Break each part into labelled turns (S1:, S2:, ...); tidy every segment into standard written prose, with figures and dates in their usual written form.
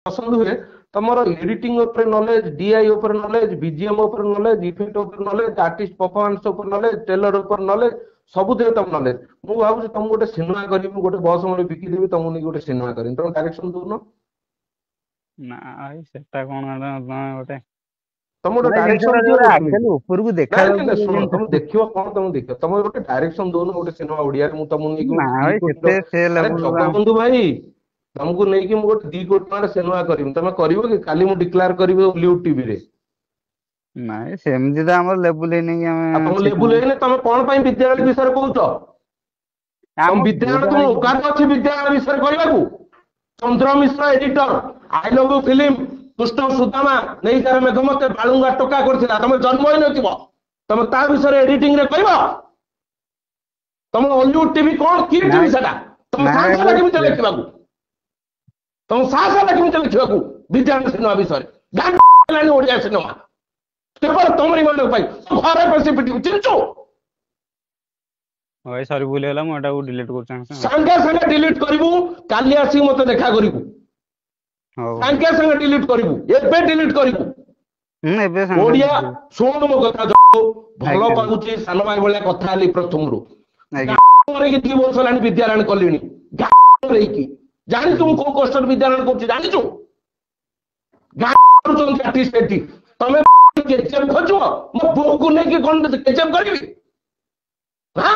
S1: पसंद हुए तुमर एडिटिंग ऊपर नॉलेज, डीआई ऊपर नॉलेज, बीजीएम ऊपर नॉलेज, इफेक्ट ऊपर नॉलेज, आर्टिस्ट परफॉर्मेंस ऊपर नॉलेज, टेलर ऊपर नॉलेज, सब दे तुम नॉलेज। मु भाबुଛି तुम गोटे सिनेमा करी, गोटे बस में बिकी देबी, तुम गोटे सिनेमा करी, तुम डायरेक्शन दोन
S2: ना भाई सेटा कौन गोटे
S1: तुम गोटे
S2: ମାନେ
S1: डायरेक्शन
S2: ଜିନିଷଟା
S1: दियो
S2: ଯୋଉଟା
S1: गोटे
S2: ଆକ୍ଚୁଆଲି ଉପରକୁ
S1: ନାଇଁ ନାଇଁ
S2: ଦେଖାଯାଉଛି
S1: ନାଇଁ
S2: ଯୋଉ
S1: ଶୁଣ ତମେ
S2: ଜିନିଷ
S1: ଦେଖିବ କଣ ତମେ ଦେଖିବ ତମେ ଗୋଟେ डायरेक्शन ଦଉନ ଗୋଟେ ସିନେମା ଓଡିଆରେ ମୁଁ ତମକୁ ନେଇକି
S2: ନା
S1: ଦି
S2: ଭାଇ
S1: କୋଟିର
S2: କେତେ ସେ
S1: ଆରେ
S2: ଲେବୁଲ
S1: ଜଗବନ୍ଧୁ ଭାଇ ତମକୁ ନେଇକି ମୁଁ ଗୋଟେ 2 କୋଟି ଟଙ୍କାର ସିନେମା କରିବି ତମେ କରିବ କି? କାଲି ମୁଁ ଡିକ୍ଲାର କରିବି ଓଲିଉଡ ଟିଭିରେ।
S2: ନାଇଁ ସେମିତି ତ ଆମର ଲେବୁଲ ହେଇନି କି
S1: ଆଉ
S2: ଆମେ
S1: ତମ ଲେବୁଲ
S2: ସିନେମା
S1: ହେଇନି ତମେ କଣ ପାଇଁ ବିଦ୍ୟାଳୟ ବିଷୟରେ କହୁଛ? ତମ
S2: ଆମ
S1: ବିଦ୍ୟାଳୟ ତମ
S2: ବିଦ୍ୟାଳୟ
S1: ଓକାତ ଅଛି ବିଦ୍ୟାଳୟ ବିଷୟରେ କହିବାକୁ? Chandra Mishra editor I love you film Krishna Sudama ନେଇ ତାର ମେଘ ମତେ ବାଳୁଙ୍ଗା ଟୋକା କରିଥିଲା, ତମେ ଜନ୍ମ ହେଇନଥିବ, ତମେ ତା ବିଷୟରେ ଏଡିଟିଂ ରେ କହିବ? ତମ ଓଲିଉଡ ଟିଭି କଣ କି ଟିଭି
S2: ନାଇଁ
S1: ସେଟା? ତମ
S2: ନାଇଁ
S1: ସାହସ ହେଲା
S2: ଭାଇ
S1: କେମିତି ଲେଖିବାକୁ? ତମ ସାହସ ହେଲା କେମିତି ଲେଖିବାକୁ ବିଦ୍ୟାଳୟ ସିନେମା ବିଷୟରେ? ଗାଁ ହେଲାଣି ଓଡିଆ ସିନେମା କେବଳ ତମରି ମାନଙ୍କ ପାଇଁ ଘରେ ବସି ପିଟିବୁ ଚିଞ୍ଚୁ
S2: ଭାଇ ସରି ଭୁଲ ହେଲା, ମୁଁ ଏଟାକୁ ଡିଲିଟ କରୁଛି
S1: ସାଙ୍ଗେ ସାଙ୍ଗେ ଡିଲିଟ କରିବୁ। କାଲି ଆସିକି ମତେ ଦେଖା କରିବୁ,
S2: ହଉ ହଉ
S1: ସାଙ୍ଗେ ସାଙ୍ଗେ ଡିଲିଟ କରିବୁ, ଏବେ ଡିଲିଟ କରିବୁ।
S2: ଏବେ ସାଙ୍ଗେ
S1: ଓଡିଆ
S2: ସାଙ୍ଗେ
S1: ଶୁଣୁ ମୋ କଥା, ଭଲ
S2: ଆଜ୍ଞା
S1: ପାଉଛି ସାନ ଭାଇ ଭଳିଆ କଥା ହେଲି ପ୍ରଥମରୁ।
S2: ଆଜ୍ଞା
S1: ଗାଁରେ 2 ବର୍ଷ ହେଲାଣି ବିଦ୍ୟାରାୟଣ କଲିଣି, ଗାଁରେ ଜାଣିଛୁ ମୁଁ
S2: ଆଜ୍ଞା
S1: କୋଉ କଷ୍ଟରେ ବିଦ୍ୟାରାୟଣ କରୁଛି ଜାଣିଛୁ? ଗାଁ କରୁଛନ୍ତି ଆର୍ଟିଷ୍ଟ ଏଠି, ତମେ କେଚେପ ଖୋଜିବ ମୋ ବୋଉକୁ ନେଇକି କଣ କେଚେପ କରିବି? ହଁ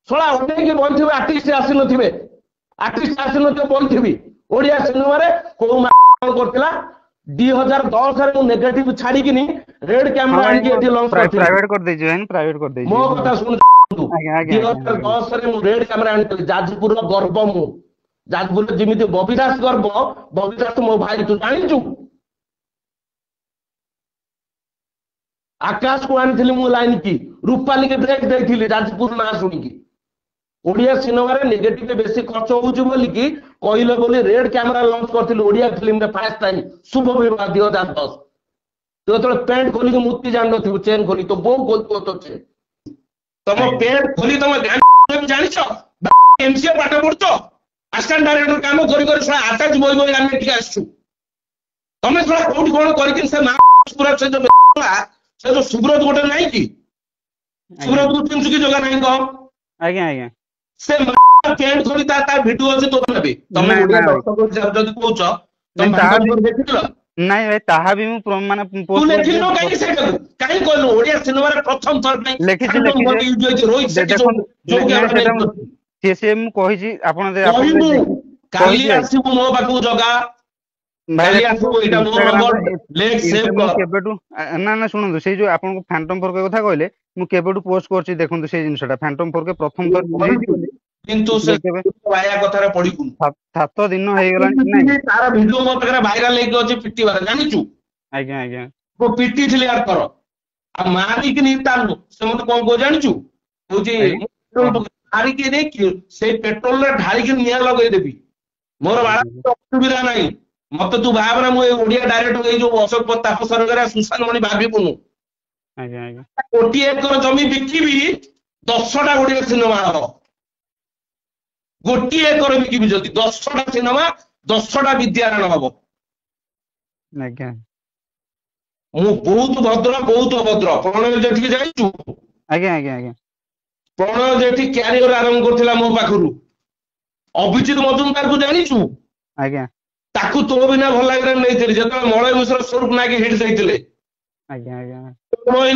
S1: ଶଳା ଅନେଇକି ବଇଥିବେ ଆର୍ଟିଷ୍ଟ ଆସିନଥିବେ, ଆର୍ଟିଷ୍ଟ ଆସିନଥିବେ ବଇଥିବି। ଓଡିଆ ସିନେମାରେ କୋଉ କଣ କରିଥିଲା 2010ରେ ମୁଁ ନେଗେଟିଭ ଛାଡିକିନି ରେଡ
S2: ହଁ
S1: କ୍ୟାମେରା
S2: ଭାଇ
S1: ଆଣିକି
S2: ମୁଁ
S1: ଏଠି ଲଞ୍ଚ କରିଥିଲି।
S2: ପ୍ରାଇଭେଟ କରିଦେଇଛି ଭାଇ, ପ୍ରାଇଭେଟ
S1: ମୋ
S2: କରିଦେଇଛି
S1: କଥା ଶୁଣୁ,
S2: ଆଜ୍ଞା ଆଜ୍ଞା ଆଜ୍ଞା ଆଜ୍ଞା
S1: 2010ରେ ମୁଁ ରେଡ କ୍ୟାମେରା ଆଣିଥିଲି। ଯାଜପୁରର ଗର୍ବ ମୁଁ, ଯାଜପୁରରେ ଯେମିତି ବବି ଦାସ ଗର୍ବ, ବବି ଦାସ ମୋ ଭାଇ ତୁ ଜାଣିଛୁ? ଆକାଶକୁ ଆଣିଥିଲି ମୁଁ ଲାଇନ କି, ରୂପାଲିକି ବ୍ରେକ୍ ଦେଇଥିଲି ଯାଜପୁର ନାଁ ଶୁଣିକି। ଓଡିଆ ସିନେମାରେ ନେଗେଟିଭ ବେଶୀ ଖର୍ଚ୍ଚ ହଉଛି ବୋଲିକି କହିଲେ ବୋଲି ରେଡ କ୍ୟାମେରା ଲଞ୍ଚ କରିଥିଲି ଓଡିଆ ଫିଲ୍ମରେ ଫାର୍ଷ୍ଟ ଟାଇମ, ଶୁଭ ବିବାହ 2010। ତୁ ଯେତେବେଳେ ପ୍ୟାଣ୍ଟ ଖୋଲିକି ମୁତି ଜାଣିନଥିବୁ, ଚେନ୍ ଖୋଲି ତୋ ବୋଉ ଖୋଲିଥିବ ତୋ ଚେନ୍। ତମ
S2: ଆଜ୍ଞା
S1: ପ୍ୟାଣ୍ଟ ଖୋଲି ତମ ଜାଣିଛ ଏମସିଏ ପାଠ ପଢୁଛ, ଆସିଷ୍ଟାଣ୍ଟ ଡାଇରେକ୍ଟର କାମ କରି କରି ଶଳା ଆଟାଚ ବହି ବହି ଆମେ ଏଠିକି ଆସିଛୁ। ତମେ ଶଳା କୋଉଠି କଣ କରିକି ସେ ମା ପୁରା ସେ ଯୋଉ ସୁବ୍ରତ ଗୋଟେ ନାହିଁ କି,
S2: ଆଜ୍ଞା
S1: ସୁବ୍ରତକୁ ଚିହ୍ନିଛୁ କି ଜଗା ନାହିଁ କହ?
S2: ଆଜ୍ଞା ଆଜ୍ଞା
S1: ସେ ପ୍ୟାଣ୍ଟ ଖୋଲି ତା ଭିଡିଓ ଅଛି ତୋ ନେବି। ତମେ
S2: ନାଇଁ
S1: ଓଡିଆ
S2: ନା ଭାଇ
S1: ଦର୍ଶକ ଯଦି କହୁଛ ତମେ
S2: ନାଇଁ ତାହା ବି
S1: ଭାଗବତ ଦେଖିଥିଲ?
S2: ନାଇଁ ଭାଇ ତାହା ବି ମୁଁ ମାନେ
S1: ତୁ
S2: ପୋଷ୍ଟ
S1: ଲେଖିଲୁ
S2: କରିଛି,
S1: କାହିଁକି ସେଇଟାକୁ? କାହିଁ କହିଲୁ ଓଡିଆ ସିନେମାରେ ପ୍ରଥମ ଥର ପାଇଁ
S2: ଲେଖିଛି
S1: ଫ୍ୟାଣ୍ଟମ
S2: ଲେଖିଛି
S1: ୟୁଜ ହେଇଛି ରୋହିତ ସେଠି ଯୋଉ
S2: ଦେଖନ୍ତୁ
S1: ଯୋଉ
S2: ନାଇଁ
S1: କ୍ୟାମେରା
S2: ସେଟା
S1: ନେଇକି କରିଛି।
S2: ସିଏ ମୁଁ କହିଛି, ଆପଣ ଆପଣ
S1: କହିବୁ କାଲି
S2: କହିଛି ଭାଇ
S1: ଆସିବୁ ମୋ ପାଖକୁ ଜଗା,
S2: ଭାଇ
S1: କାଲି
S2: ଦେଖନ୍ତୁ
S1: ଆସିବୁ, ଏଇଟା ମୋ ନମ୍ବର, ଲେଖ ସେଭ
S2: ମୁଁ
S1: କର।
S2: କେବେଠୁ ନା ନା ଶୁଣନ୍ତୁ, ସେଇ ଯୋଉ ଆପଣଙ୍କୁ ଫ୍ୟାଣ୍ଟମ ଫୋର କଥା କହିଲେ ମୁଁ କେବେଠୁ ପୋଷ୍ଟ କରିଛି ଦେଖନ୍ତୁ ସେଇ ଜିନିଷଟା। ଫ୍ୟାଣ୍ଟମ ଫୋର ପ୍ରଥମ ଥର ବନେଇଛି ବୋଲି
S1: କିନ୍ତୁ ସେ
S2: କେବେ କେବେ
S1: ବାୟା କଥାରେ ପଡିବୁନି।
S2: 7 ଦିନ ହେଇଗଲାଣି ନାଇଁ।
S1: ତାର ଭିଡିଓ ମୋ ପାଖରେ ଭାଇରାଲ ହେଇକି ଅଛି ପିଟିବାର, ଜାଣିଛୁ?
S2: ଆଜ୍ଞା ଆଜ୍ଞା
S1: ମୁଁ ପିଟିଥିଲି ଆର ଥର, ଆଉ ମାରିକିନି ତାର ସେ ମତେ କଣ କହୁ ଜାଣିଛୁ? କହୁଛି
S2: ଆଜ୍ଞା
S1: ମାରିକି ଦେଇକି ସେଇ ପେଟ୍ରୋଲରେ ଢାଳିକି ନିଆଁ ଲଗେଇଦେବି, ମୋର ବାଳା
S2: ଆଜ୍ଞା
S1: ଅସୁବିଧା ନାହିଁ। ମତେ ତୁ ଭାବନା ମୁଁ ଏଇ ଓଡିଆ ଡାଇରେକ୍ଟର ଏଇ ଯୋଉ ଅଶୋକ ତାପସର ସୁଶାନ୍ତ ମଣି ଭାବିବୁନୁ।
S2: ଆଜ୍ଞା ଆଜ୍ଞା
S1: 1 ଏକର ଜମି ବିକିବି 10ଟା ଓଡିଆ ସିନେମା ହବ। 1 ଏକର ବିକିବି ଯଦି 10ଟା ସିନେମା, 10ଟା ବିଦ୍ୟାରାୟଣ ହବ।
S2: ଆଜ୍ଞା
S1: ମୁଁ ବହୁତ ଭଦ୍ର, ବହୁତ ଅଭଦ୍ର। ପ୍ରଣୟ ଯେଠିକି ଯାଇଛୁ?
S2: ଆଜ୍ଞା ଆଜ୍ଞା ଆଜ୍ଞା
S1: ପ୍ରଣୟ ଯେଠି କ୍ୟାରିୟର ଆରମ୍ଭ କରୁଥିଲା ମୋ ପାଖରୁ, ଅଭିଜିତ ମଜୁମଦାରକୁ ଜାଣିଛୁ?
S2: ଆଜ୍ଞା
S1: ତାକୁ ତୋ ବିନା ଭଲ ଲାଗିଲାନି ନେଇଥିଲି, ଯେତେବେଳେ ମଳୟ ମିଶ୍ର ସ୍ୱରୂପ ନାୟକ ହିଟ୍ ଦେଇଥିଲେ।
S2: ଆଜ୍ଞା ଆଜ୍ଞା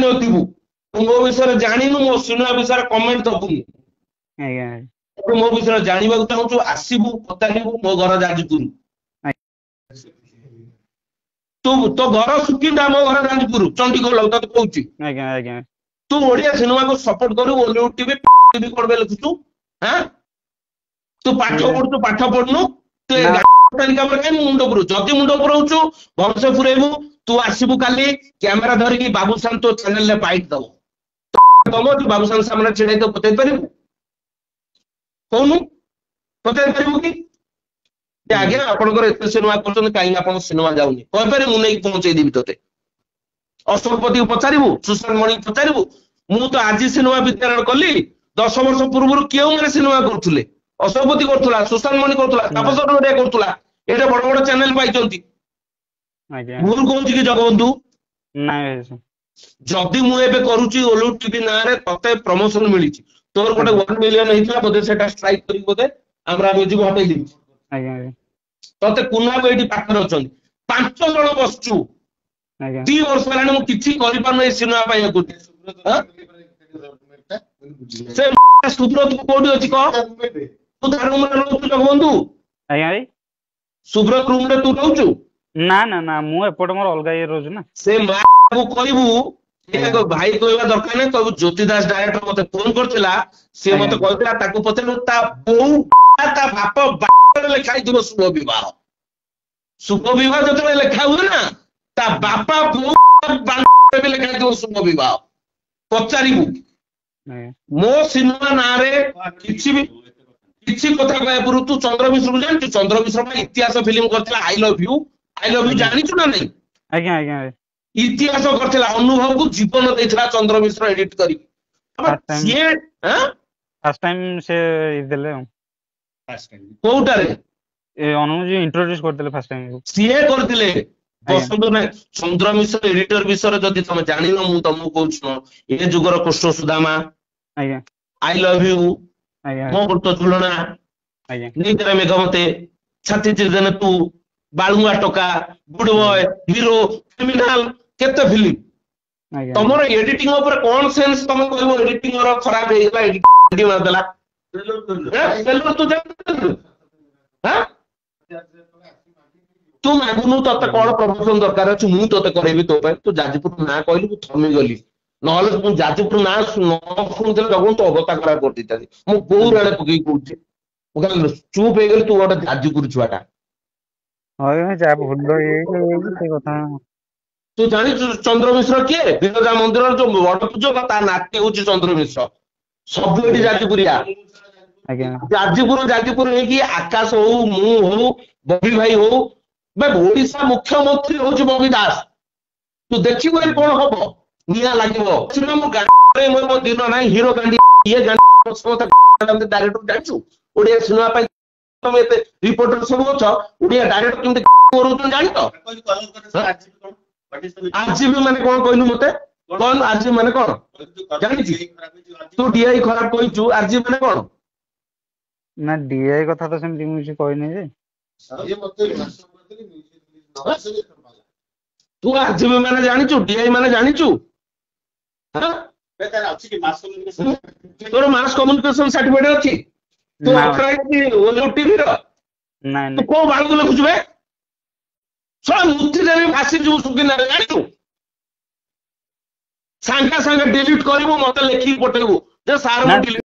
S1: ନଥିବୁ ତୁ ମୋ ବିଷୟରେ ଜାଣିନୁ, ମୋ ସିନେମା ବିଷୟରେ କମେଣ୍ଟ ଦବୁନି।
S2: ଆଜ୍ଞା
S1: ମୋ ବିଷୟରେ ଜାଣିବାକୁ ଚାହୁଁଛୁ, ଆସିବୁ ପଚାରିବୁ, ମୋ ଘର ଯାଜପୁର। ତୋ ଘର ସୁକିନ୍ଦା, ମୋ ଘର ଯାଜପୁର ଚଣ୍ଡିଖୋଲ, ତତେ କହୁଛି।
S2: ଆଜ୍ଞା ଆଜ୍ଞା
S1: ତୁ ଓଡିଆ ସିନେମାକୁ ସପୋର୍ଟ କରିବୁ, ଓଲିଉଡ ଟିଭି କଣ ପାଇଁ ଲେଖୁଛୁ? ତୁ ପାଠ
S2: ସେଇଟା
S1: ପଢୁଛୁ, ପାଠ ପଢୁନୁ, ତୁ
S2: ନା
S1: କାହିଁ ମୁଣ୍ଡ ପୁରଉଛୁ? ଯଦି ମୁଣ୍ଡ ପୁରଉଛୁ ଭଲସେ ପୁରେଇବୁ। ତୁ ଆସିବୁ କାଲି କ୍ୟାମେରା ଧରିକି, ବାବୁସାନ ତୋ ଚ୍ୟାନେଲରେ ବାଇଟ ଦବ, ତୁ ବାବୁସାନ ସାମ୍ନାରେ ଛିଡା ହେଇକି ପଚାରି ପାରିବୁ? କହୁନୁ ପଚାରି ପାରିବୁ କି? ଆଜ୍ଞା ଆପଣଙ୍କର ଏତେ ସିନେମା କରୁଛନ୍ତି, କାହିଁକି ଆପଣଙ୍କ ସିନେମା ଯାଉନି? କହିପାରିବୁ, ମୁଁ ନେଇକି ପହଞ୍ଚେଇଦେବି ତତେ। ଅଶୋକପତିକୁ ପଚାରିବୁ, ସୁଶାନ୍ତ ମଣିକୁ ପଚାରିବୁ। ମୁଁ ତ ଆଜି ସିନେମା ବିଦ୍ୟାରାୟଣ କଲି, 10 ବର୍ଷ ପୂର୍ବରୁ କେଉଁମାନେ ସିନେମା କରୁଥିଲେ? ଅଶୋକପତି କରୁଥିଲା, ସୁଶାନ୍ତ ମଣି କରୁଥିଲା, ତାପସ କରୁଥିଲା, ଏଇଟା ବଡ ବଡ ଚ୍ୟାନେଲ ପାଇଛନ୍ତି।
S2: ଆଜ୍ଞା
S1: ଭୁଲ କହୁଛି କି ଜଗବନ୍ଧୁ?
S2: ନାଇଁ ଭାଇ
S1: ଯଦି ମୁଁ ଏବେ କରୁଛି ଓଲୁ ଟିଭି ନାଁରେ ତତେ ପ୍ରମୋସନ ମିଳିଛି, ତୋର ଗୋଟେ
S2: ଆଜ୍ଞା
S1: 1 ମିଲିୟନ ହେଇଥିଲା ବୋଧେ, ସେଟା ଷ୍ଟ୍ରାଇକ୍ କରିକି ବୋଧେ ଆମର ମ୍ୟୁଜିକ ହଟେଇ ଦେଇଛି।
S2: ଆଜ୍ଞା ଆଜ୍ଞା
S1: ତତେ କୁନାକୁ ଏଇଠି ପାଖରେ ଅଛନ୍ତି, 5 ଜଣ ବସୁଛୁ,
S2: ଆଜ୍ଞା
S1: 2 ବର୍ଷ ହେଲାଣି ମୁଁ କିଛି କରିପାରୁନି ଏଇ ସିନେମା ପାଇଁ ଆକୁ। ସେ ସୁବ୍ରତ କୋଉଠି ଅଛି କହ? ତୁ ତା ରୁମରେ ରହୁଛୁ ଜଗବନ୍ଧୁ?
S2: ଆଜ୍ଞା ଭାଇ।
S1: ସୁବ୍ରତ ରୁମରେ ତୁ ରହୁଛୁ?
S2: ନା ନା ନା ମୁଁ ଏପଟେ ମୋର ଅଲଗା ଇଏ ରହୁଛି ନା।
S1: ସେ ମାକୁ କହିବୁ,
S2: ଆଜ୍ଞା
S1: ଭାଇ କହିବା ଦରକାର ନାହିଁ, କହିବୁ ଜ୍ୟୋତି ଦାସ ଡାଇରେକ୍ଟର ମତେ ଫୋନ କରିଥିଲା, ସିଏ
S2: ଆଜ୍ଞା
S1: ମତେ କହିଥିଲା, ତାକୁ ପଚାରିଲୁ ତା ବୋଉ ତା ବାପ ଲେଖା ହେଇଥିବ ଶୁଭ ବିବାହ। ଶୁଭ ବିବାହ ଯେତେବେଳେ ଲେଖା ହୁଏ ନା, ତା ବାପା ବୋଉ ବି ଲେଖା ହେଇଥିବ ଶୁଭ ବିବାହ। ପଚାରିବୁ।
S2: ଆଜ୍ଞା
S1: ମୋ ସିନେମା ନାଁରେ କିଛି କଥା କହିବା ପୂର୍ବରୁ ତୁ ଚନ୍ଦ୍ର ମିଶ୍ରକୁ ଜାଣିଛୁ? ଚନ୍ଦ୍ର ମିଶ୍ର ପାଇଁ ଇତିହାସ ଫିଲ୍ମ କରିଥିଲା I love you. I love you
S2: ଆଜ୍ଞା
S1: ଜାଣିଛୁ ନା ନାଇଁ?
S2: ଆଜ୍ଞା ଆଜ୍ଞା ଭାଇ।
S1: ଇତିହାସ କରିଥିଲା, ଅନୁଭବକୁ ଜୀବନ ଦେଇଥିଲା ଚନ୍ଦ୍ର ମିଶ୍ର ଏଡିଟ କରି। ସିଏ
S2: ଫାର୍ଷ୍ଟ ଟାଇମ୍ ସେ ଦେଲେ ଆଉ
S1: କୋଉଟାରେ
S2: ଏ ଅନୁଜ ଇଣ୍ଟ୍ରୋଡ୍ୟୁସ କରିଥିଲେ ଫାର୍ଷ୍ଟ ଟାଇମ୍।
S1: ସିଏ କରିଥିଲେ।
S2: ଆଜ୍ଞା
S1: ପସନ୍ଦ ନାହିଁ ଚନ୍ଦ୍ର ମିଶ୍ର ଏଡିଟର ବିଷୟରେ ଯଦି ତମେ ଜାଣିନ, ମୁଁ ତମକୁ କହୁଛି ଶୁଣ। ଏ ଯୁଗର କୃଷ୍ଣ ସୁଦାମା,
S2: ଆଜ୍ଞା
S1: ଆଇ ଲଭ୍ ୟୁ,
S2: ଆଜ୍ଞା
S1: ମୋ ବୃତ ଝୁଲଣା,
S2: ଆଜ୍ଞା
S1: ନିଦରେ ମେଘ ମତେ, ଛାତି ଚିରିଦେନେ ତୁ, ବାଳୁଙ୍ଗା ଟୋକା, ଗୁଡ ବୟ, ହିରୋ, କ୍ରିମିନାଲ, କେତେ ଫିଲ୍ମ।
S2: ଆଜ୍ଞା
S1: ତମର ଏଡିଟିଂ ଉପରେ କଣ ସେନ୍ସ? ତମେ କହିବ ଏଡିଟିଂ ଖରାପ ହେଇଗଲା, ଏଡିଟିଂ ମାରିଦେଲା। ତୁ ଜାଣିଛୁ? ତୁ ମାଗୁନୁ, ତତେ କଣ ପ୍ରମୋସନ ଦରକାର ଅଛି, ମୁଁ ତତେ କରେଇବି ତୋ ପାଇଁ। ତୁ ଯାଜପୁର ନାଁ କହିଲୁ, ମୁଁ ଥମିଗଲି। ନହେଲେ ମୁଁ ଯାଜପୁର ନାଁ ନ ଶୁଣୁଥିଲେ ଜଗନ୍ ତୋ ଅବସ୍ଥା ଖରାପ କରିଦେଇଥାନ୍ତି। ମୁଁ କୋଉ
S2: ଆଜ୍ଞା
S1: ଆଡେ ପକେଇକି କହୁଛି, ମୁଁ ଖାଲି ଚୁପ୍ ହେଇଗଲି। ତୁ ଗୋଟେ ଯାଜପୁର ଛୁଆଟା।
S2: ହଁ ଯାହା ଭୁଲ ହେଇଯାଇଛି ସେ କଥା।
S1: ତୁ ଜାଣିଛୁ ଚନ୍ଦ୍ର ମିଶ୍ର କିଏ? ବିରଜା ମନ୍ଦିରର ଯୋଉ ବଡ ପୂଜକ, ତା ନାତି ହଉଛି ଚନ୍ଦ୍ର ମିଶ୍ର। ସବୁ ଏଠି ଯାଜପୁରିଆ।
S2: ଆଜ୍ଞା
S1: ଯାଜପୁର ହେଇକି ଆକାଶ ହଉ, ମୁଁ ହଉ, ବବି ଭାଇ ହଉ, ଓଡିଶା ମୁଖ୍ୟମନ୍ତ୍ରୀ ହଉଛି ବବି ଦାସ। ତୁ ଦେଖିବୁ ଏଠି କଣ ହବ, ନିଆଁ ଲାଗିବ। ମୋ ଦିନ ନାହିଁ, ହିରୋ ଗାଣ୍ଡି ଇଏ ଡାଇରେକ୍ଟର ଜାଣିଛୁ? ଓଡିଆ ସିନେମା ପାଇଁ ତମେ ଏତେ ରିପୋର୍ଟର ସବୁ ଅଛ, ଓଡିଆ ଡାଇରେକ୍ଟର କେମିତି କରୁଛନ୍ତି ଜାଣିଛ? ଆରଜିବି ମାନେ କଣ କହିଲୁ ମତେ? କଣ ଆରଜିବି ମାନେ କଣ ଜାଣିଛୁ? ତୁ ଡିଆଇ ଖରାପ କହିଛୁ, ଆରଜିବି ମାନେ କଣ?
S2: ନା ଡିଆଇ କଥା ତ ସେମିତି ମୁଁ କିଛି କହିନି ଯେ।
S1: ତୁ ଆରଜିବି ମାନେ ଜାଣିଛୁ? ଡିଆଇ ମାନେ ଜାଣିଛୁ? ତୋର ମାସ କମ୍ୟୁନିକେସନ ସାର୍ଟିଫିକେଟ ଅଛି? ତୁ
S2: ନା ଭାଇ।
S1: ଟିଭିର
S2: ନାଇଁ
S1: ତୁ
S2: ନାଇଁ
S1: କୋଉ ବାଳକୁ ଲେଖୁଛୁ ବେ? ମୁକ୍ତି ଦେବି, ଭାସି ଯିବୁ ସୁକିନ୍ଦାରେ, ଜାଣିଛୁ? ସାଙ୍ଗେ ସାଙ୍ଗେ ଡିଲିଟ କରିବୁ, ମତେ ଲେଖିକି ପଠେଇବୁ ଯେ ସାର୍
S2: ନା
S1: ମୁଁ ଡିଲିଟ